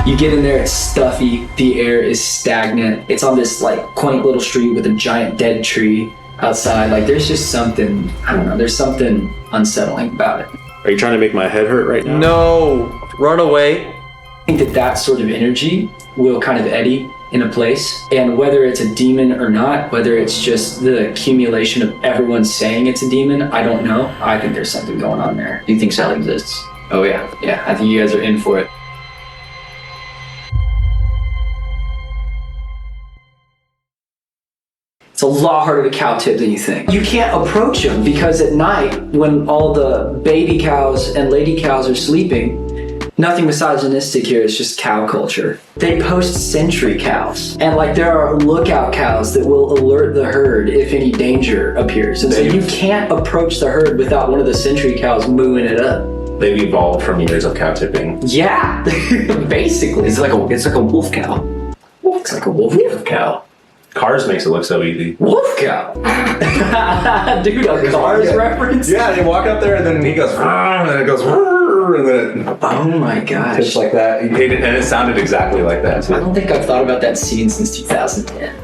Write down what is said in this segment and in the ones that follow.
You get in there, it's stuffy, the air is stagnant. It's on this like quaint little street with a giant dead tree outside. Like there's just something, I don't know, there's something unsettling about it. Are you trying to make my head hurt right now? No, run away. I think that sort of energy will kind of eddy in a place, and whether it's a demon or not, whether it's just the accumulation of everyone saying it's a demon, I don't know. I think there's something going on there. Do you think Sallie exists? Oh yeah, I think you guys are in for it. It's a lot harder to cow tip than you think. You can't approach them because at night, when all the baby cows and lady cows are sleeping, nothing misogynistic here, it's just cow culture. They post sentry cows. And like there are lookout cows that will alert the herd if any danger appears. And so you can't approach the herd without one of the sentry cows mooing it up. They've evolved from years of cow tipping. Yeah, basically. It's like a wolf cow. It's like a wolf cow. Cars makes it look so easy. Wolf cow. Dude, a Cars reference? Yeah, they walk up there and then he goes, and then it goes, and then it Oh my gosh. just like that. And it sounded exactly like that I too. don't think I've thought about that scene since 2010.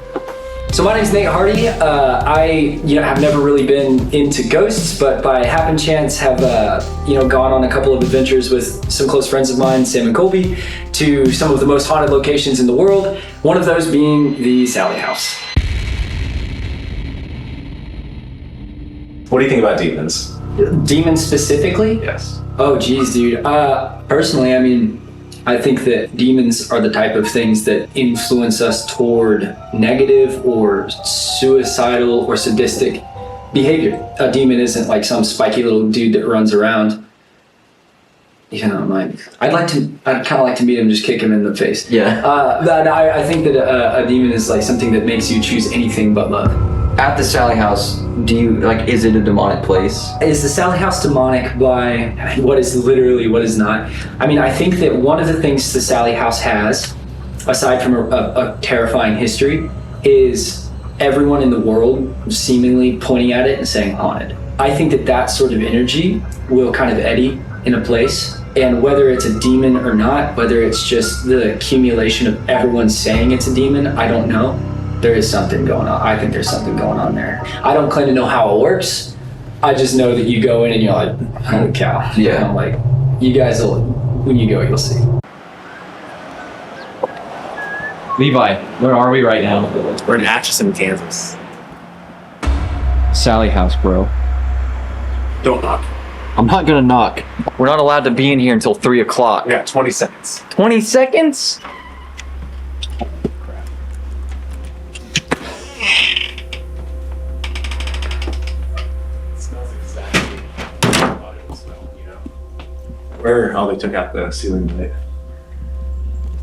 So my name's Nate Hardy. I have never really been into ghosts, but by happen chance have gone on a couple of adventures with some close friends of mine, Sam and Colby, to some of the most haunted locations in the world. One of those being the Sallie House. What do you think about demons? Demons specifically? Yes. Oh geez, dude. Personally, I mean, I think that demons are the type of things that influence us toward negative or suicidal or sadistic behavior. A demon isn't like some spiky little dude that runs around. I'd kind of like to meet him, just kick him in the face. Yeah. I think that a demon is like something that makes you choose anything but love. At the Sallie House, is it a demonic place? Is the Sallie House demonic by what is literally, what is not? I mean, I think that one of the things the Sallie House has, aside from a terrifying history, is everyone in the world seemingly pointing at it and saying haunted. I think that sort of energy will kind of eddy in a place, and whether it's a demon or not, whether it's just the accumulation of everyone saying it's a demon, I don't know. There is something going on. I think there's something going on there. I don't claim to know how it works. I just know that you go in and you're like, holy cow. Yeah. And I'm like, you guys will, when you go, you'll see. Levi, where are we right now? We're in Atchison, Kansas. Sallie House, bro. Don't knock. I'm not gonna knock. We're not allowed to be in here until 3 o'clock. Yeah, 20 seconds. 20 seconds? Where? Oh, they took out the ceiling light.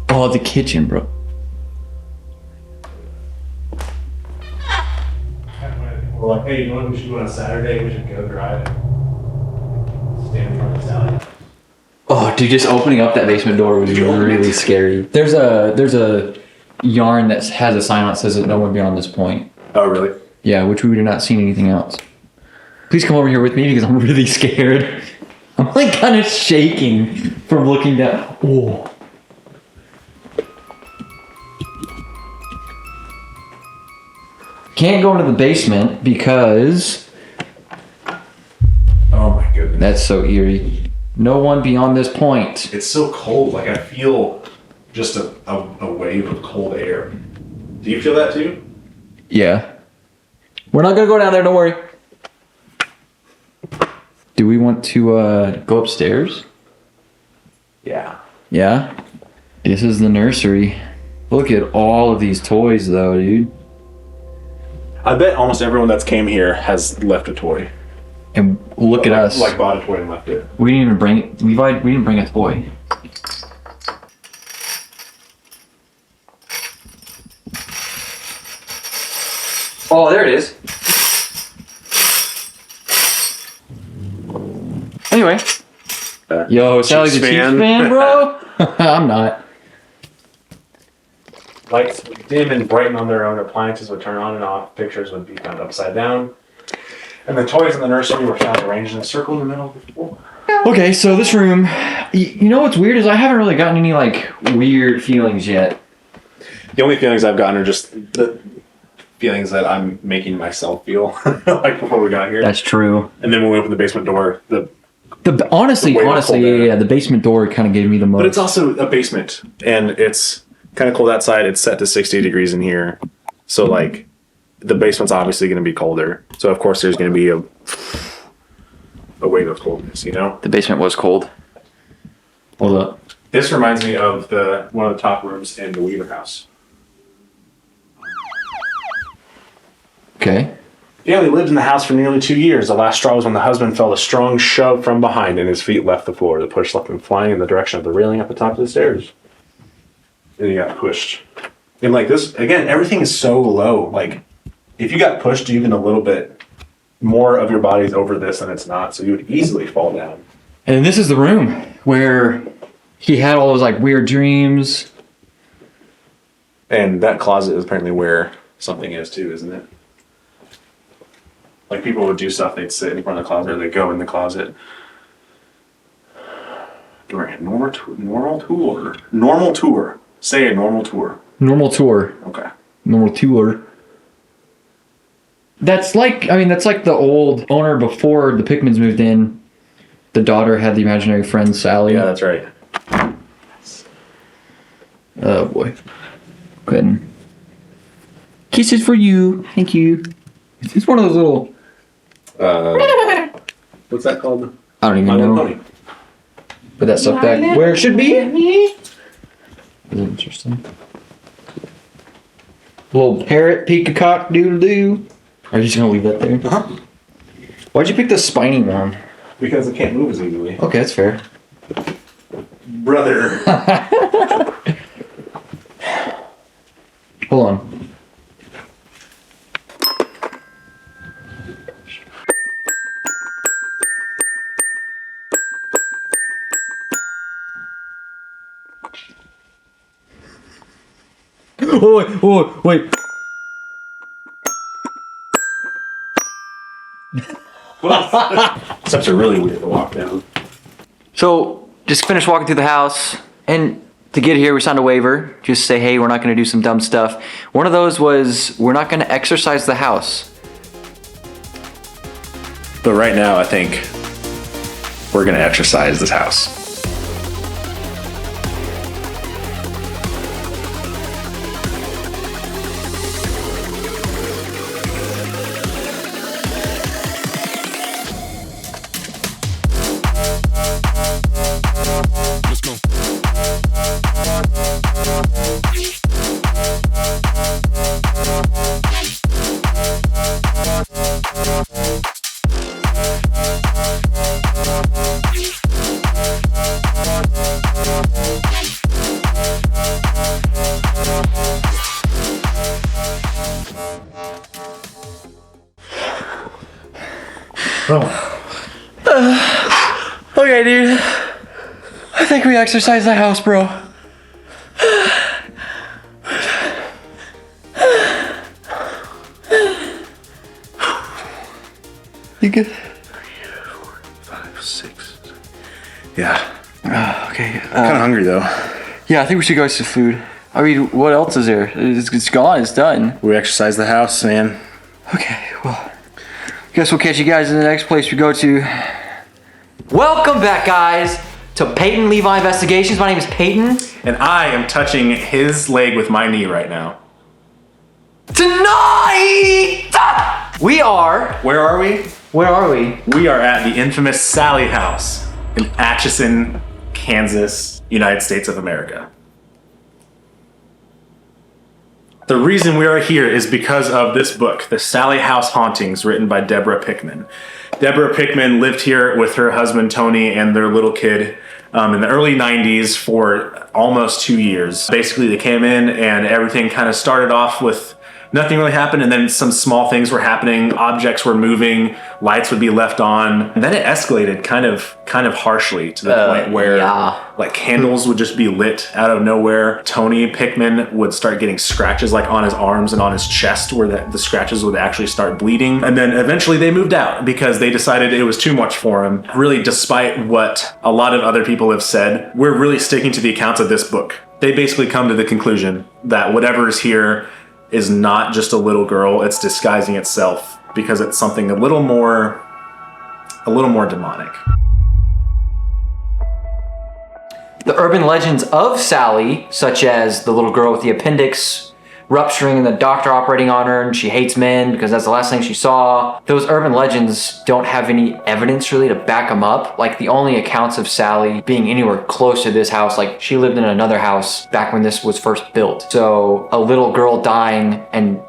Oh, the kitchen, bro. We're like, hey, you know what we should do on a Saturday? We should go drive and stand in front of Sallie. Oh, dude, just opening up that basement door was really scary. There's a yarn that has a sign on that says that no one beyond this point. Oh, really? Yeah, which we do not see anything else. Please come over here with me because I'm really scared. I'm like kind of shaking from looking down. Oh. Can't go into the basement because Oh my goodness. that's so eerie. No one beyond this point. It's so cold. Like I feel just a wave of cold air. Do you feel that too? Yeah. We're not gonna go down there, don't worry. Do we want to go upstairs? Yeah. Yeah? This is the nursery. Look at all of these toys though, dude. I bet almost everyone that's came here has left a toy. And look at us. Like bought a toy and left it. We didn't even bring it. Levi, we didn't bring a toy. Oh, there it is. Anyway. Yo, Sally's a Chiefs fan, bro? I'm not. Lights would dim and brighten on their own. Appliances would turn on and off. Pictures would be found upside down. And the toys in the nursery were found arranged in a circle in the middle of the floor. Okay, so this room, you know what's weird is I haven't really gotten any like weird feelings yet. The only feelings I've gotten are just the feelings that I'm making myself feel like before we got here. That's true. And then when we opened the basement door, Honestly, The way it's cold yeah, the basement door kind of gave me the most. but it's also a basement and it's kind of cold outside. It's set to 60 degrees in here. So like the basement's obviously going to be colder. So of course there's going to be a wave of coldness, you know? The basement was cold. Hold up. This reminds me of one of the top rooms in the Weaver house. Okay. Yeah, they lived in the house for nearly 2 years. The last straw was when the husband felt a strong shove from behind and his feet left the floor. The push left him flying in the direction of the railing at the top of the stairs. And he got pushed. And like this, again, everything is so low. Like, if you got pushed even a little bit, more of your body's over this than it's not, so you would easily fall down. And this is the room where he had all those like weird dreams. And that closet is apparently where something is too, isn't it? Like people would do stuff, they'd sit in front of the closet, or they'd go in the closet. Normal tour. Say a normal tour. Normal tour. Okay. Normal tour. That's like the old owner before the Pickmans moved in. The daughter had the imaginary friend Sally. Yeah, that's right. Oh boy. Go ahead and kisses for you. Thank you. It's one of those little. What's that called? I don't even My Little know. Pony. Put that stuff back where it should be. Is it interesting? Little parrot peacock doodle doo. Are you just gonna leave that there? Uh-huh. Why'd you pick the spiny one? Because it can't move as easily. Okay, that's fair. Brother. Hold on. Oh, wait. Steps are really weird to walk down. So, just finished walking through the house, and to get here, we signed a waiver. Just say, hey, we're not going to do some dumb stuff. One of those was, we're not going to exercise the house. But right now, I think we're going to exercise this house. Okay, dude. I think we exercised the house, bro. You good? 3, 4, 5, 6. Yeah. Okay. Kind of hungry though. Yeah, I think we should go get some food. I mean, what else is there? It's gone. It's done. We exercised the house, man. Okay, well, guess we'll catch you guys in the next place we go to. Welcome back, guys, to Peyton Levi Investigations. My name is Peyton. And I am touching his leg with my knee right now. Tonight, we are. Where are we? Where are we? We are at the infamous Sallie House in Atchison, Kansas, United States of America. The reason we are here is because of this book, The Sallie House Hauntings, written by Deborah Pickman. Deborah Pickman lived here with her husband Tony and their little kid in the early 90s for almost 2 years. Basically, they came in and everything kind of started off with nothing really happened. And then some small things were happening. Objects were moving. Lights would be left on. And then it escalated kind of harshly to the point where like candles would just be lit out of nowhere. Tony Pickman would start getting scratches like on his arms and on his chest where the scratches would actually start bleeding. And then eventually they moved out because they decided it was too much for him. Really, despite what a lot of other people have said, we're really sticking to the accounts of this book. They basically come to the conclusion that whatever is here is not just a little girl, it's disguising itself because it's something a little more demonic. The urban legends of Sallie, such as the little girl with the appendix rupturing and the doctor operating on her and she hates men because that's the last thing she saw, those urban legends don't have any evidence really to back them up. Like the only accounts of Sallie being anywhere close to this house, like she lived in another house back when this was first built. So a little girl dying and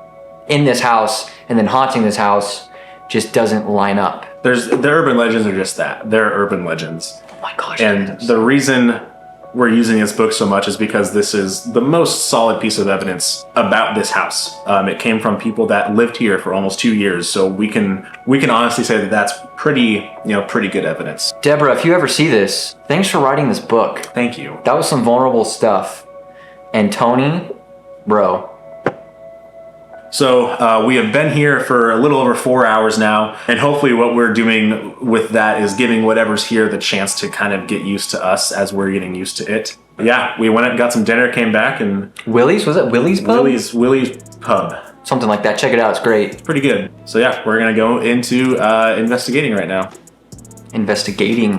in this house and then haunting this house just doesn't line up. The urban legends are just that. They're urban legends. Oh my gosh. And the reason we're using this book so much is because this is the most solid piece of evidence about this house. It came from people that lived here for almost 2 years, so we can honestly say that that's pretty good evidence. Deborah, if you ever see this, thanks for writing this book. Thank you. That was some vulnerable stuff. And Tony, bro. So we have been here for a little over 4 hours now, and hopefully what we're doing with that is giving whatever's here the chance to kind of get used to us as we're getting used to it. Yeah, we went and got some dinner, came back, and Willie's? Was it Willie's Pub? Willie's Pub. Something like that. Check it out. It's great. Pretty good. So yeah, we're gonna go into investigating right now. Investigating.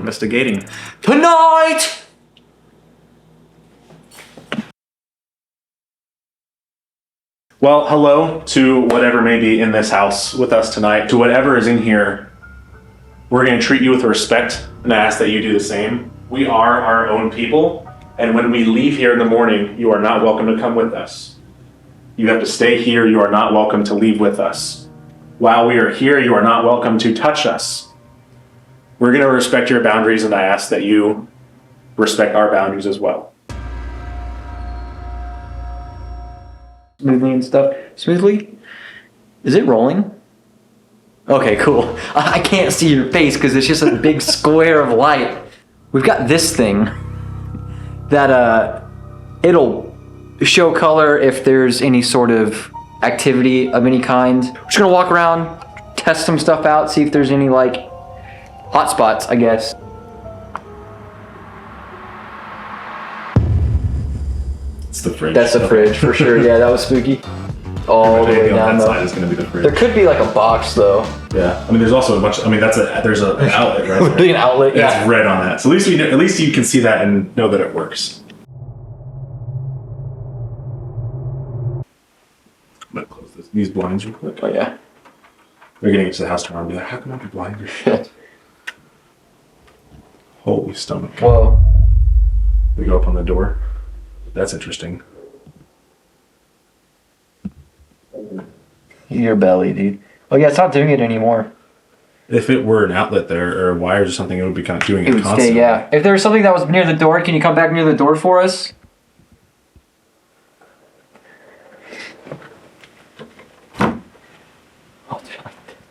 Tonight! Well, hello to whatever may be in this house with us tonight. To whatever is in here, we're going to treat you with respect, and I ask that you do the same. We are our own people, and when we leave here in the morning, you are not welcome to come with us. You have to stay here. You are not welcome to leave with us. While we are here, you are not welcome to touch us. We're going to respect your boundaries, and I ask that you respect our boundaries as well. Smoothly and stuff. Smoothly? Is it rolling? Okay, cool. I can't see your face because it's just a big square of light. We've got this thing that it'll show color if there's any sort of activity of any kind. We're just gonna walk around, test some stuff out, see if there's any like hot spots, I guess. It's the fridge. That's the fridge for sure. Yeah, that was spooky. All the way down though. Is going to be the fridge. There could be like a box though. Yeah, I mean, there's also a bunch. I mean, there's an outlet right there. Be an outlet. Yeah, Yeah. it's red on that. So at least you can see that and know that it works. I'm gonna close these blinds real quick. Oh yeah. We're gonna get to the house tomorrow and be like, how come I be blind or shit? Holy stomach. Whoa. We go up on the door. That's interesting. Your belly, dude. Oh yeah, it's not doing it anymore. If it were an outlet there or wires or something, it would be kind of doing it It would constantly. stay, yeah. If there was something that was near the door, can you come back near the door for us?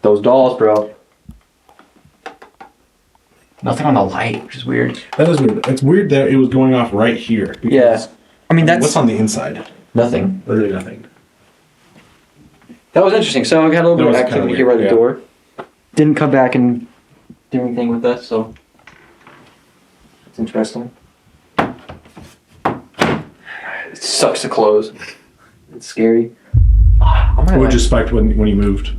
Those dolls, bro. Nothing on the light, which is weird. That is weird. It's weird that it was going off right here. Yeah. I mean, that's What's on the inside? nothing. Literally nothing. That was interesting. So we had a little That bit of was activity kinda here by weird, the yeah. door. Didn't come back and do anything with us, so it's interesting. It sucks to close. It's scary. I'm gonna What just spiked when you moved?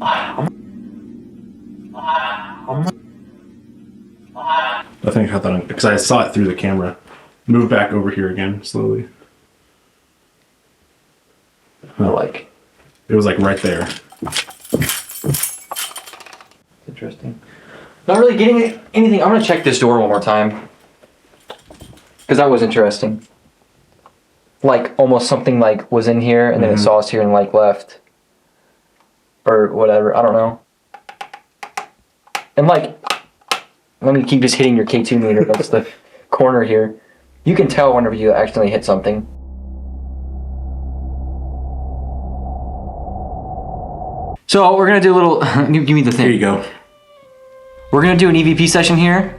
I think I thought on because I saw it through the camera. Move back over here again slowly. like. It was like right there. Interesting. Not really getting anything. I'm gonna check this door one more time. Because that was interesting. Like almost something like was in here and then it saw us here and like left. Or whatever. I don't know. And like, let me keep just hitting your K2 meter. That's the corner here. You can tell whenever you accidentally hit something. So we're gonna do a little. Give me the thing. Here you go. We're gonna do an EVP session here.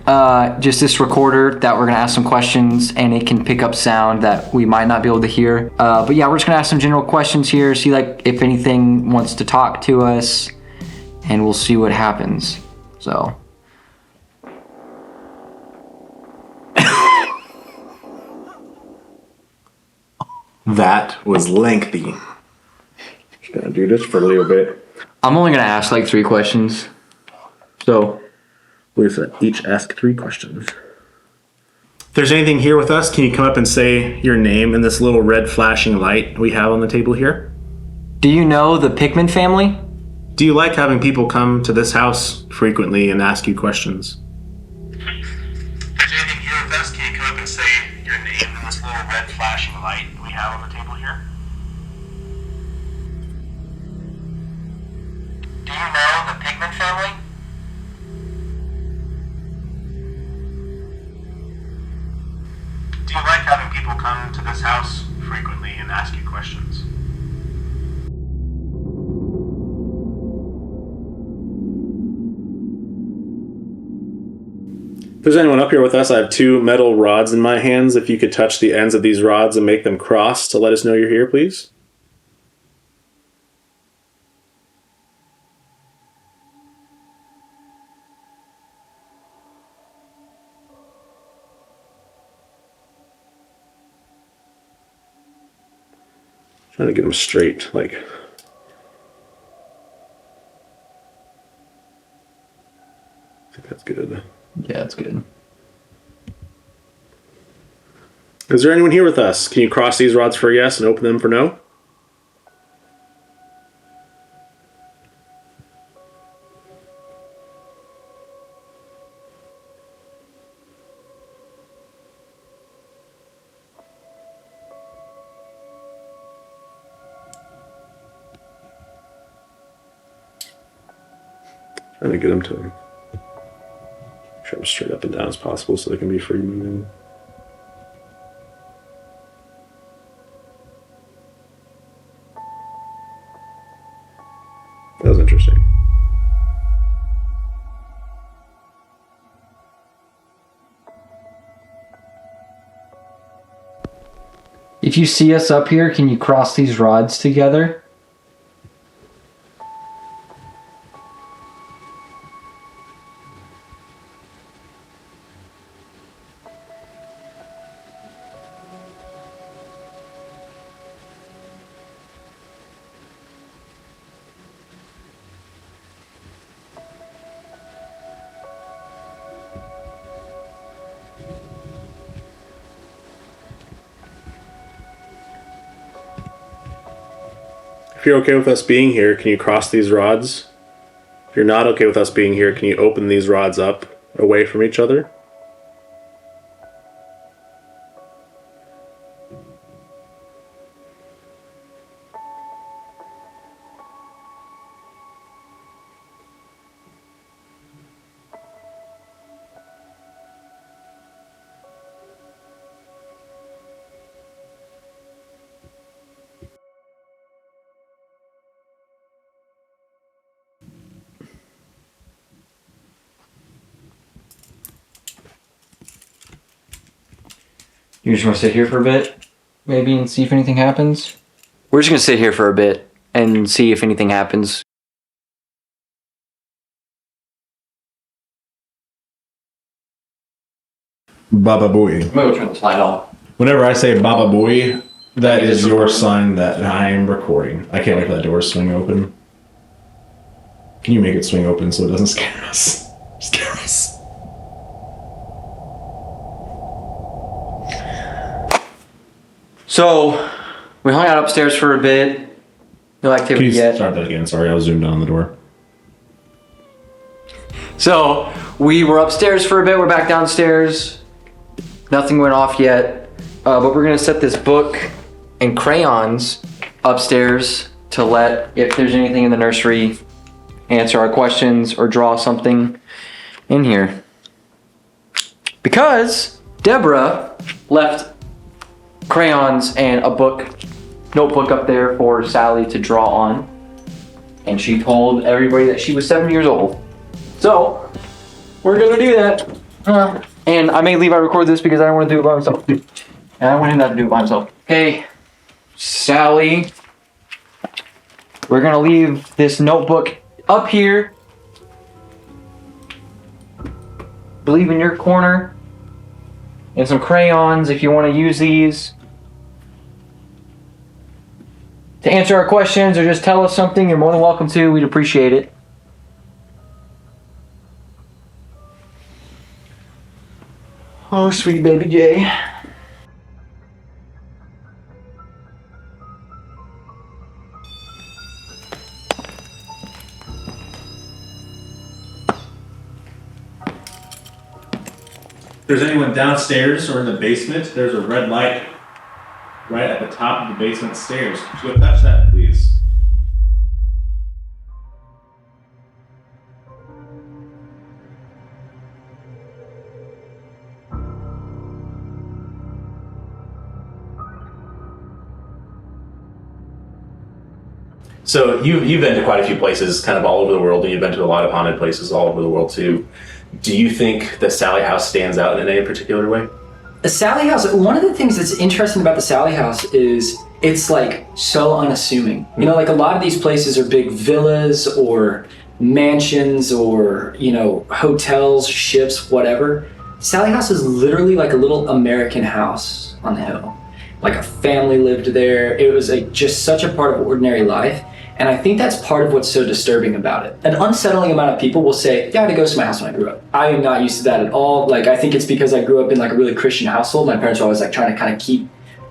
Just this recorder that we're gonna ask some questions, and it can pick up sound that we might not be able to hear. But yeah, we're just gonna ask some general questions here. See like if anything wants to talk to us, and we'll see what happens. So. That was lengthy. Just gonna do this for a little bit. I'm only gonna ask like 3 questions. So. We each ask 3 questions. If there's anything here with us, can you come up and say your name in this little red flashing light we have on the table here? Do you know the Pickman family? Do you like having people come to this house frequently and ask you questions? If there's anything here with us, can you come up and say your name in this little red flashing light we have on the table here? Do you know the Pickman family? Do you like having people come to this house frequently and ask you questions? If there's anyone up here with us, I have 2 metal rods in my hands. If you could touch the ends of these rods and make them cross to let us know you're here, please. Trying to get them straight, like. I think that's good. Yeah, that's good. Is there anyone here with us? Can you cross these rods for yes and open them for no? Trying to get them to try them straight up and down as possible so they can be free moving. That was interesting. If you see us up here, can you cross these rods together? If you're okay with us being here, can you cross these rods? If you're not okay with us being here, can you open these rods up away from each other? You just want to sit here for a bit, maybe, and see if anything happens? We're just going to sit here for a bit and see if anything happens. Baba Booey. Maybe we'll turn the light on. Whenever I say Baba Booey, that is your sign that I am recording. I can't wait for that door to swing open. Can you make it swing open so it doesn't scare us? Scare us. So, we hung out upstairs for a bit. No Can activity you yet. start that again? Sorry, I was zoomed in on the door. So, we were upstairs for a bit. We're back downstairs. Nothing went off yet. But we're going to set this book and crayons upstairs to let, if there's anything in the nursery, answer our questions or draw something in here. Because Deborah left crayons and a notebook up there for Sallie to draw on. And she told everybody that she was 7 years old. So, we're gonna do that. And I may leave I record this because I don't want to do it by myself. And I want him not to do it by himself. Okay, Sally. We're gonna leave this notebook up here. Leave in your corner. And some crayons if you want to use these. To answer our questions or just tell us something, you're more than welcome to. We'd appreciate it. Oh, sweet baby Jay. If there's anyone downstairs or in the basement, there's a red light right at the top of the basement stairs. Could you go touch that, please? So you've been to quite a few places, kind of all over the world, and you've been to a lot of haunted places all over the world too. Do you think the Sallie House stands out in any particular way? The Sallie House, one of the things that's interesting about the Sallie House is it's like so unassuming. You know, like a lot of these places are big villas or mansions or, you know, hotels, ships, whatever. Sallie House is literally like a little American house on the hill. Like a family lived there. It was like just such a part of ordinary life. And I think that's part of what's so disturbing about it. An unsettling amount of people will say, yeah, I had a ghost in my house when I grew up. I am not used to that at all. Like, I think it's because I grew up in like a really Christian household. My parents were always like trying to kind of keep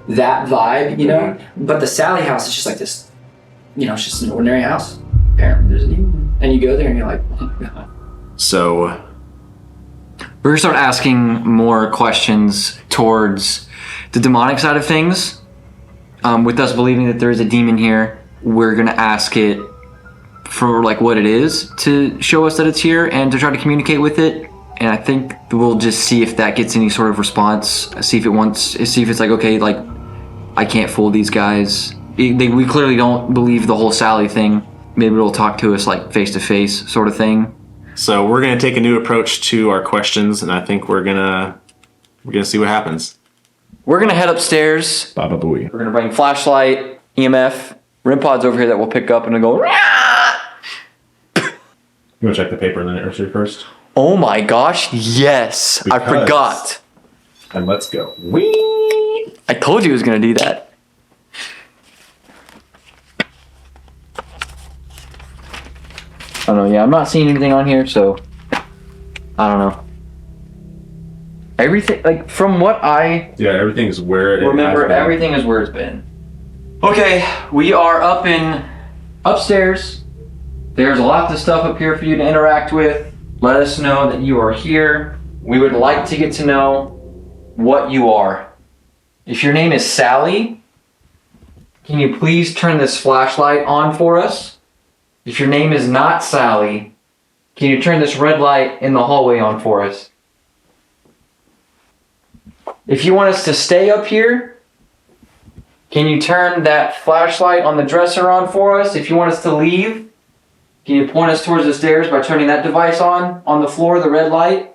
that vibe, you know? But the Sallie House is just like this, you know, it's just an ordinary house. Apparently there's an evening. And you go there and you're like, oh God. So We're gonna start asking more questions towards the demonic side of things. With us believing that there is a demon here, we're gonna ask it for like what it is to show us that it's here and to try to communicate with it. And I think we'll just see if that gets any sort of response. See if it's like, okay, like I can't fool these guys. We clearly don't believe the whole Sallie thing. Maybe it'll talk to us like face to face sort of thing. So we're gonna take a new approach to our questions, and I think we're gonna see what happens. We're gonna head upstairs. Baba Booey. We're gonna bring flashlight, EMF, REM pods over here that we'll pick up and it'll go. You wanna check the paper in the nursery first? Oh my gosh, yes. I Because- forgot. And let's go. Whee! I told you it was gonna do that. I don't know, yeah, I'm not seeing anything on here, so I don't know. Everything, like, from what I Yeah, everything's where it remember, has been. everything is where it's been. Okay, we are upstairs. There's a lot of stuff up here for you to interact with. Let us know that you are here. We would like to get to know what you are. If your name is Sallie, can you please turn this flashlight on for us? If your name is not Sallie, can you turn this red light in the hallway on for us? If you want us to stay up here, can you turn that flashlight on the dresser on for us? If you want us to leave, can you point us towards the stairs by turning that device on the floor, the red light?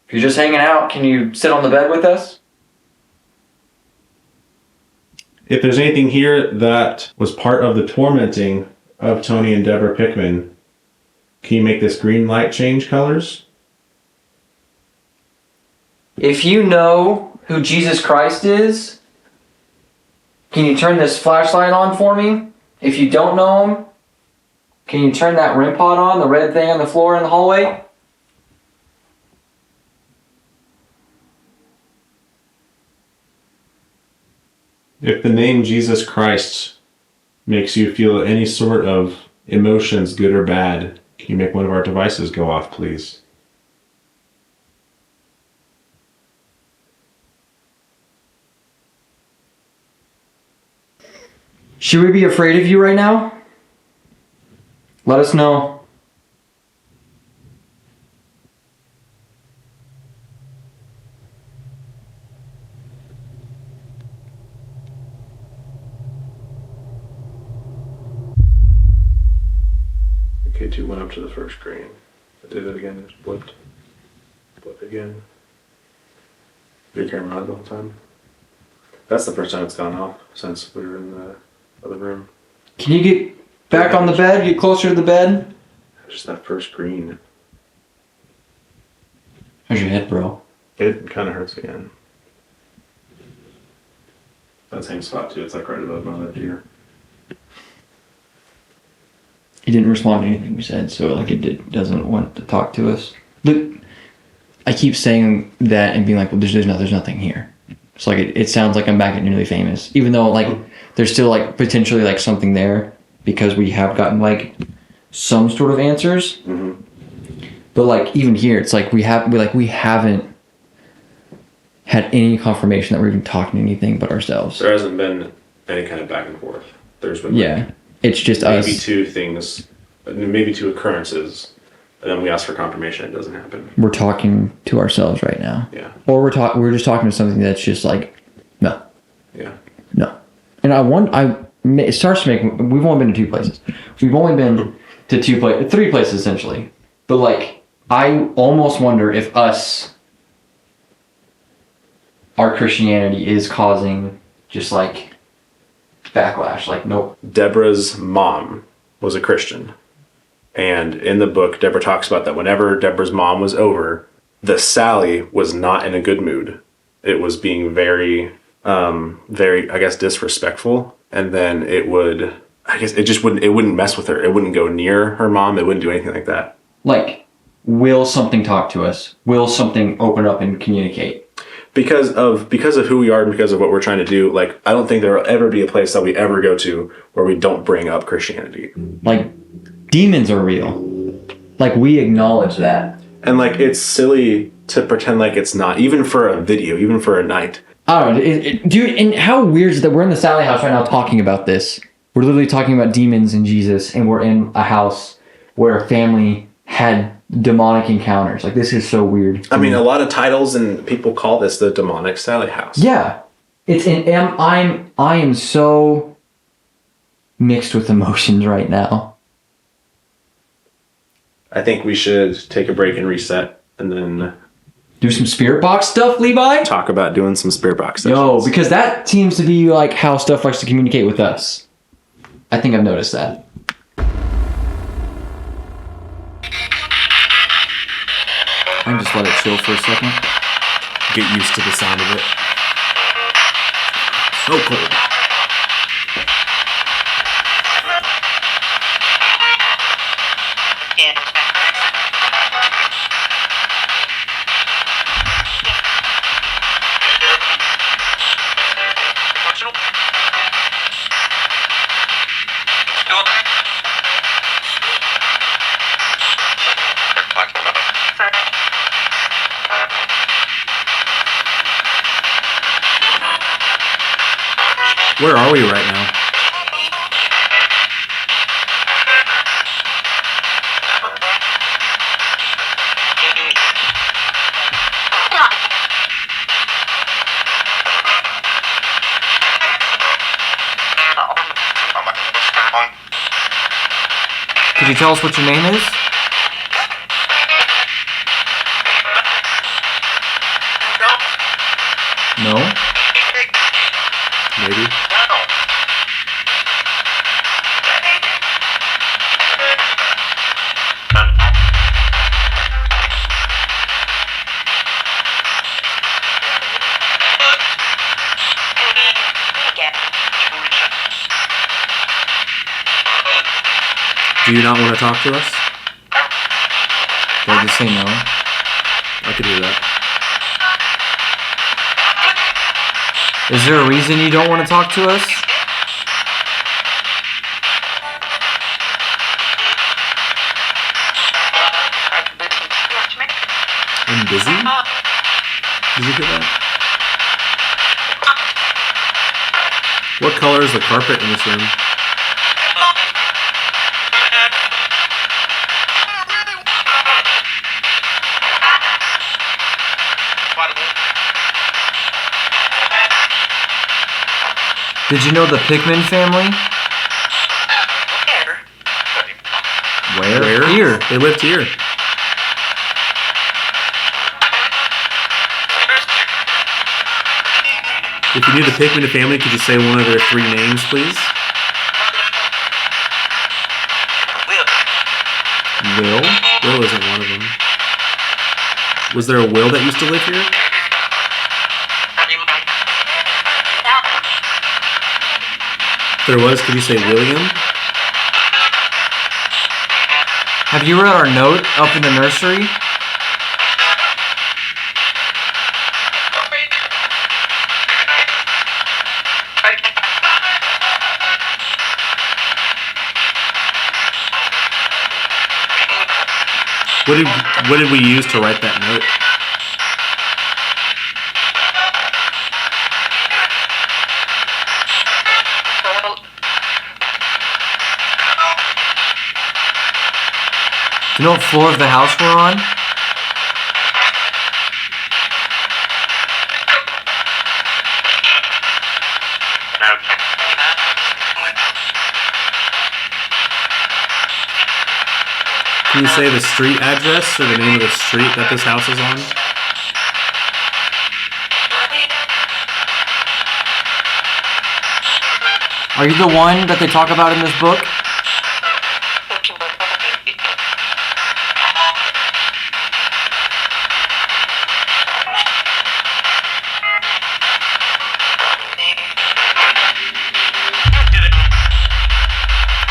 If you're just hanging out, can you sit on the bed with us? If there's anything here that was part of the tormenting of Tony and Deborah Pickman, can you make this green light change colors? If you know who Jesus Christ is, can you turn this flashlight on for me? If you don't know him, can you turn that REM pod on, the red thing on the floor in the hallway? If the name Jesus Christ makes you feel any sort of emotions, good or bad, can you make one of our devices go off, please? Should we be afraid of you right now? Let us know. 2 went up to the first screen. I did it again, just blipped. Blip again. Your camera on the whole time? That's the first time it's gone off since we were in the other room. Can you get back on the bed? Get closer to the bed? Just that first screen. How's your head, bro? It kind of hurts again. That same spot too, it's like right above my left ear. He didn't respond to anything we said, so like doesn't want to talk to us. Look, I keep saying that and being like, well, there's nothing here. So like it sounds like I'm back at Nearly Famous, even though like there's still like potentially like something there because we have gotten like some sort of answers. Mm-hmm. But like even here, it's like we haven't had any confirmation that we're even talking to anything but ourselves. There hasn't been any kind of back and forth. There's been like, it's just maybe us. 2 things, maybe 2 occurrences, and then we ask for confirmation. It doesn't happen. We're talking to ourselves right now. Yeah. Or we're just talking to something that's just like, no. Yeah. No. And it starts to make, we've only been to 2 places. We've only been to 3 places essentially. But like, I almost wonder if our Christianity is causing just like backlash. Like, nope. Deborah's mom was a Christian. And in the book, Deborah talks about that whenever Deborah's mom was over, the Sallie was not in a good mood. It was being very, I guess, disrespectful. And then it wouldn't mess with her. It wouldn't go near her mom. It wouldn't do anything like that. Like, will something talk to us? Will something open up and communicate? Because of who we are and because of what we're trying to do, like, I don't think there will ever be a place that we ever go to where we don't bring up Christianity. Like, demons are real. Like, we acknowledge that. And, like, it's silly to pretend like it's not, even for a video, even for a night. I don't know. Dude, and how weird is that we're in the Sallie House right now talking about this? We're literally talking about demons and Jesus, and we're in a house where a family had demonic encounters. Like, this is so weird. I mean, a lot of titles and people call this the demonic Sallie House. Yeah. I am so mixed with emotions right now. I think we should take a break and reset and then Do some spirit box stuff, Levi? talk about doing some spirit box sessions. Yo, because that seems to be like how stuff likes to communicate with us. I think I've noticed that. I can just let it chill for a second. Get used to the sound of it. So cold. Where are we right now? Could you tell us what your name is? No? Maybe. Do you not want to talk to us? Did I just say no? I could hear that. Is there a reason you don't want to talk to us? I'm busy? Did you hear that? What color is the carpet in this room? Did you know the Pickman family? Where? Where? Here. They lived here. If you knew the Pickman family, could you say one of their 3 names, please? Will? Will isn't one of them. Was there a Will that used to live here? If there was, could you say William? Have you read our note up in the nursery? What did we use to write that note? Do you know what floor of the house we're on? Can you say the street address or the name of the street that this house is on? Are you the one that they talk about in this book?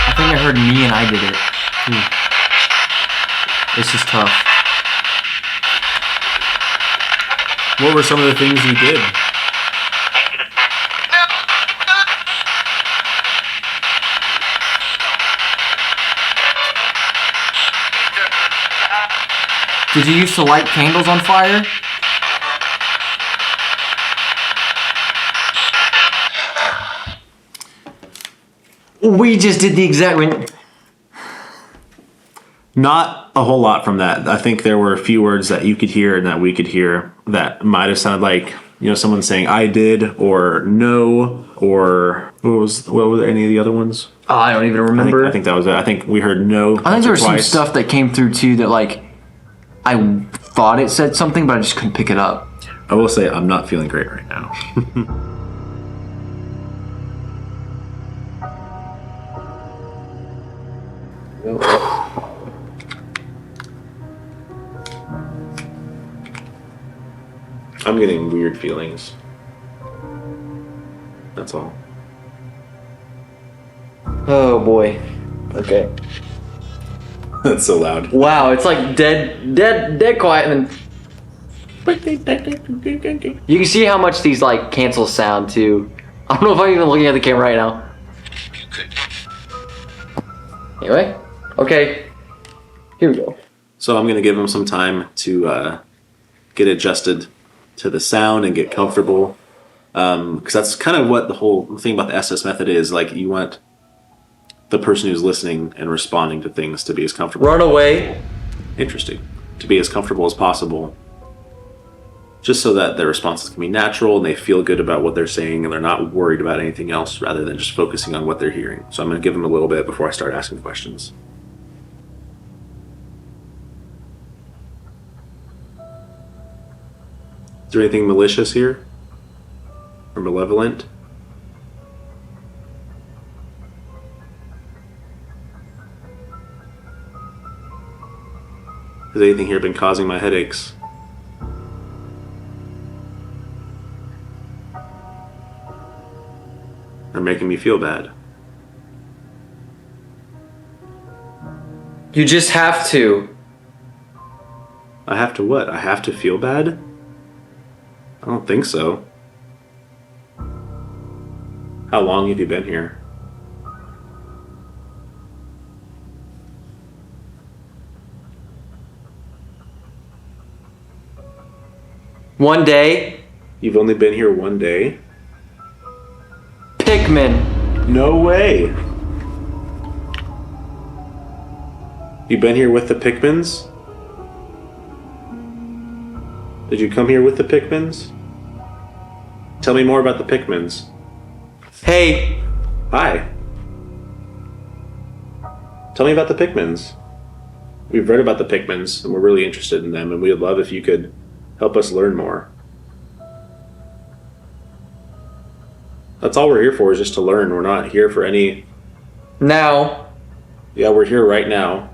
I think I heard me and I did it. It's just tough. What were some of the things you did? Did you used to light candles on fire? We just did the exact... Not a whole lot from that. I think there were a few words that you could hear and that we could hear that might have sounded like, you know, someone saying "I did" or "no" or what were any of the other ones? Oh, I don't even remember. I think that was it. I think we heard "no." I think there was some twice. stuff that came through too that like I thought it said something, but I just couldn't pick it up. I will say I'm not feeling great right now. I'm getting weird feelings. That's all. Oh boy. Okay. That's so loud. Wow, it's like dead quiet, and then you can see how much these like cancels sound too. I don't know if I'm even looking at the camera right now. Anyway, okay, here we go. So I'm gonna give him some time to get adjusted to the sound and get comfortable, because that's kind of what the whole thing about the SS method is. Like, you want the person who's listening and responding to things to be as comfortable. Run away. Interesting. To be as comfortable as possible, just so that their responses can be natural and they feel good about what they're saying and they're not worried about anything else rather than just focusing on what they're hearing. So I'm going to give them a little bit before I start asking questions. Is there anything malicious here? Or malevolent? Has anything here been causing my headaches? Or making me feel bad? You just have to. I have to what? I have to feel bad? I don't think so. How long have you been here? One day, You've only been here one day? Pikmin. No way! You been here with the Pikmins? Did you come here with the Pikmins? Tell me more about the Pikmins. Hey, Hi. Tell me about the Pikmins. We've read about the Pikmins, and we're really interested in them, and we'd love if you could help us learn more. That's all we're here for, is just to learn. We're not here for any... Now, Yeah, we're here right now.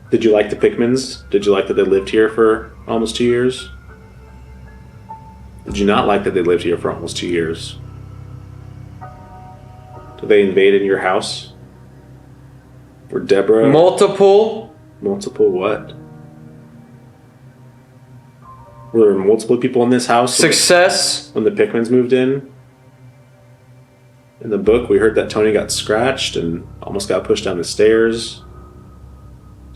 Did you like the Pikmins? Did you like that they lived here for almost 2 years? Did you not like that they lived here for almost 2 years? Did they invade in your house? Or Deborah? multiple Multiple what? Were there multiple people in this house success. when the Pikmins moved in? In the book, we heard that Tony got scratched and almost got pushed down the stairs.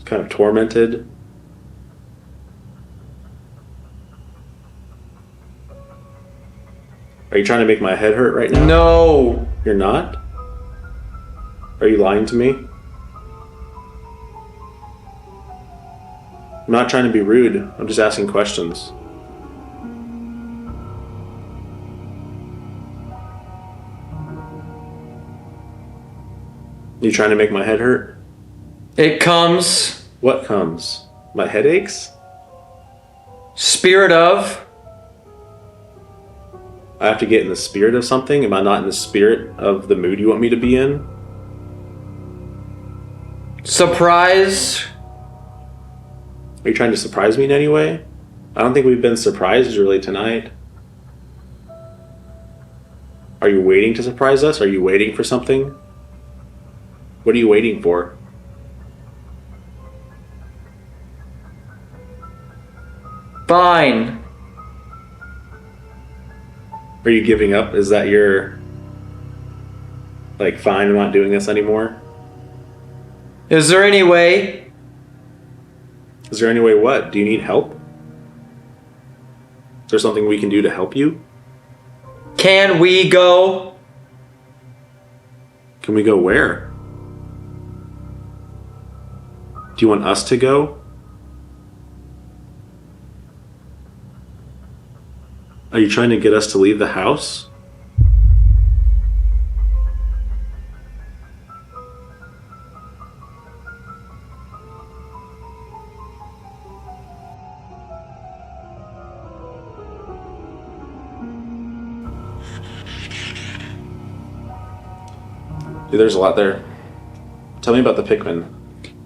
Kind of tormented. Are you trying to make my head hurt right now? No. You're not? Are you lying to me? I'm not trying to be rude. I'm just asking questions. You trying to make my head hurt? It comes. What comes? My headaches? Spirit of. I have to get in the spirit of something? Am I not in the spirit of the mood you want me to be in? Surprise. Are you trying to surprise me in any way? I don't think we've been surprised really tonight. Are you waiting to surprise us? Are you waiting for something? What are you waiting for? Fine. Are you giving up? Is that your... like, fine, I'm not doing this anymore? Is there any way? Is there any way what? Do you need help? Is there something we can do to help you? Can we go? Can we go where? Do you want us to go? Are you trying to get us to leave the house? Dude, there's a lot there. Tell me about the Pikmin.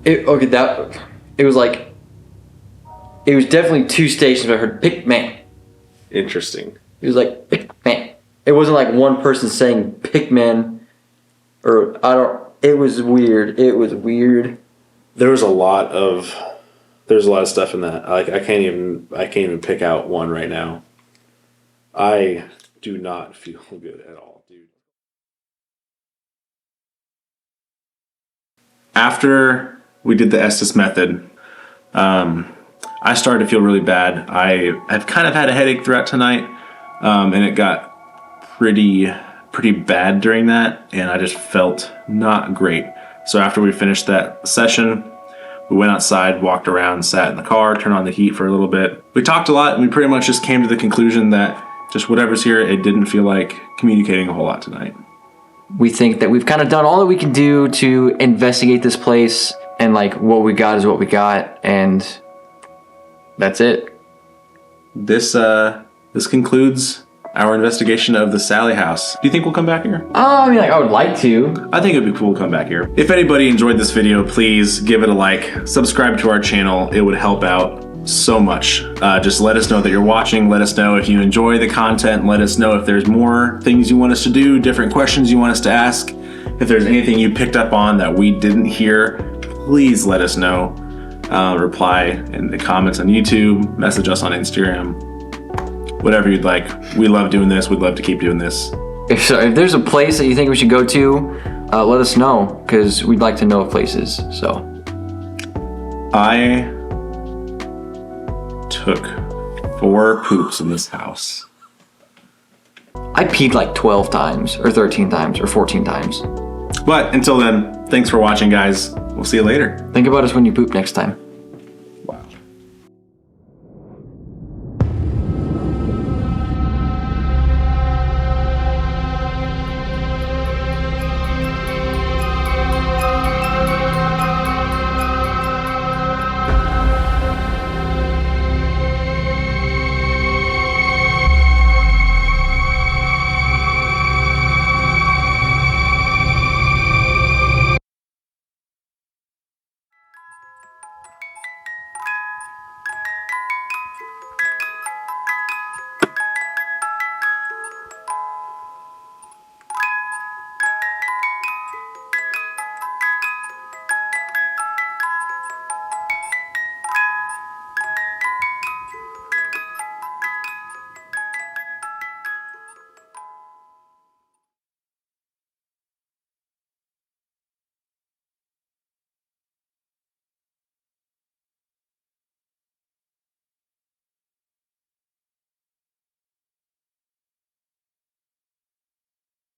It was like, it was definitely 2 stations where I heard Pikmin. Interesting. It was like Pikmin. It wasn't like one person saying Pikmin, or it was weird. It was weird. There's a lot of stuff in that. Like I can't even pick out one right now. I do not feel good at all, dude. After we did the Estes method, I started to feel really bad. I've kind of had a headache throughout tonight, and it got pretty bad during that, and I just felt not great. So after we finished that session, we went outside, walked around, sat in the car, turned on the heat for a little bit. We talked a lot, and we pretty much just came to the conclusion that just whatever's here, it didn't feel like communicating a whole lot tonight. We think that we've kind of done all that we can do to investigate this place, and like what we got is what we got, and that's it. This concludes our investigation of the Sallie House. Do you think we'll come back here? I mean, like, I would like to. I think it'd be cool to come back here. If anybody enjoyed this video, please give it a like, subscribe to our channel. It would help out so much. Just let us know that you're watching. Let us know if you enjoy the content. Let us know if there's more things you want us to do, different questions you want us to ask. If there's anything you picked up on that we didn't hear, please let us know. Reply in the comments on YouTube, message us on Instagram, whatever you'd like. We love doing this. We'd love to keep doing this. If there's a place that you think we should go to, let us know, because we'd like to know of places. So I took 4 poops in this house. I peed like 12 times, or 13 times, or 14 times. But until then, thanks for watching, guys. We'll see you later. Think about us when you poop next time.